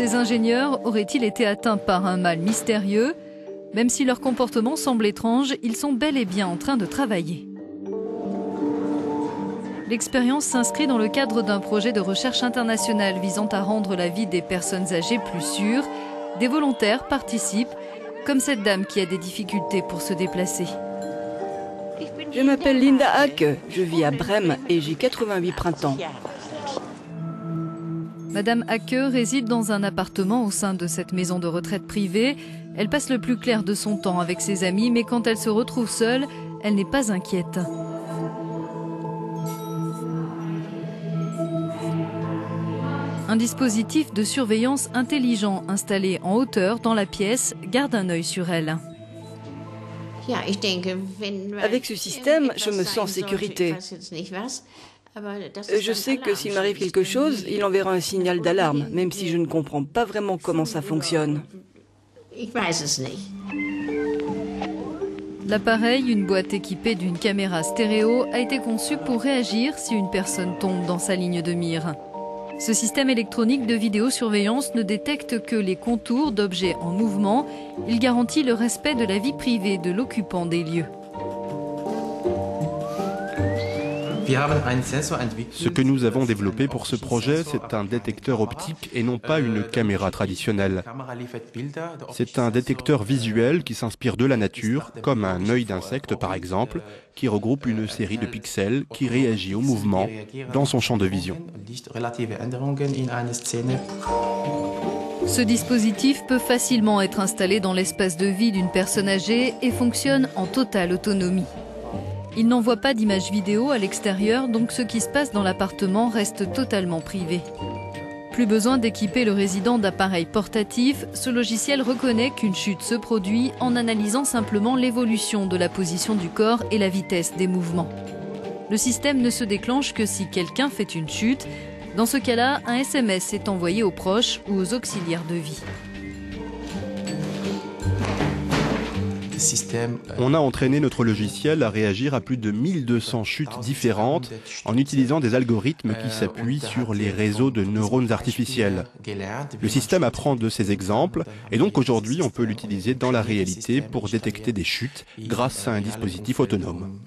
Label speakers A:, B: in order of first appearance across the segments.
A: Ces ingénieurs auraient-ils été atteints par un mal mystérieux? Même si leur comportement semble étrange, ils sont bel et bien en train de travailler. L'expérience s'inscrit dans le cadre d'un projet de recherche internationale visant à rendre la vie des personnes âgées plus sûre. Des volontaires participent, comme cette dame qui a des difficultés pour se déplacer.
B: Je m'appelle Linda Hacke, je vis à Brême et j'ai 88 printemps.
A: Madame Hacke réside dans un appartement au sein de cette maison de retraite privée. Elle passe le plus clair de son temps avec ses amis, mais quand elle se retrouve seule, elle n'est pas inquiète. Un dispositif de surveillance intelligent installé en hauteur dans la pièce garde un œil sur elle.
B: Avec ce système, je me sens en sécurité. Je sais que s'il m'arrive quelque chose, il enverra un signal d'alarme, même si je ne comprends pas vraiment comment ça fonctionne.
A: L'appareil, une boîte équipée d'une caméra stéréo, a été conçu pour réagir si une personne tombe dans sa ligne de mire. Ce système électronique de vidéosurveillance ne détecte que les contours d'objets en mouvement. Il garantit le respect de la vie privée de l'occupant des lieux.
C: Ce que nous avons développé pour ce projet, c'est un détecteur optique et non pas une caméra traditionnelle. C'est un détecteur visuel qui s'inspire de la nature, comme un œil d'insecte par exemple, qui regroupe une série de pixels qui réagit au mouvement dans son champ de vision.
A: Ce dispositif peut facilement être installé dans l'espace de vie d'une personne âgée et fonctionne en totale autonomie. Il n'envoie pas d'images vidéo à l'extérieur, donc ce qui se passe dans l'appartement reste totalement privé. Plus besoin d'équiper le résident d'appareils portatifs, ce logiciel reconnaît qu'une chute se produit en analysant simplement l'évolution de la position du corps et la vitesse des mouvements. Le système ne se déclenche que si quelqu'un fait une chute. Dans ce cas-là, un SMS est envoyé aux proches ou aux auxiliaires de vie.
C: On a entraîné notre logiciel à réagir à plus de 1200 chutes différentes en utilisant des algorithmes qui s'appuient sur les réseaux de neurones artificiels. Le système apprend de ces exemples et donc aujourd'hui on peut l'utiliser dans la réalité pour détecter des chutes grâce à un dispositif autonome.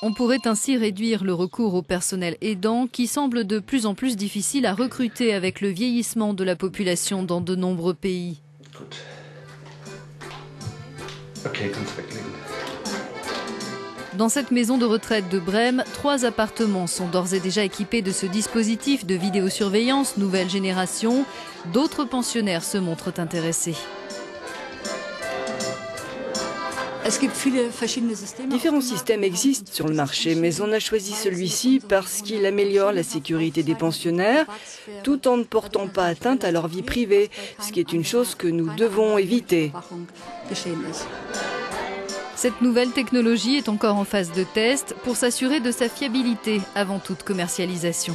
A: On pourrait ainsi réduire le recours au personnel aidant qui semble de plus en plus difficile à recruter avec le vieillissement de la population dans de nombreux pays. Dans cette maison de retraite de Brême, 3 appartements sont d'ores et déjà équipés de ce dispositif de vidéosurveillance nouvelle génération. D'autres pensionnaires se montrent intéressés.
B: Différents systèmes existent sur le marché, mais on a choisi celui-ci parce qu'il améliore la sécurité des pensionnaires tout en ne portant pas atteinte à leur vie privée, ce qui est une chose que nous devons éviter.
A: Cette nouvelle technologie est encore en phase de test pour s'assurer de sa fiabilité avant toute commercialisation.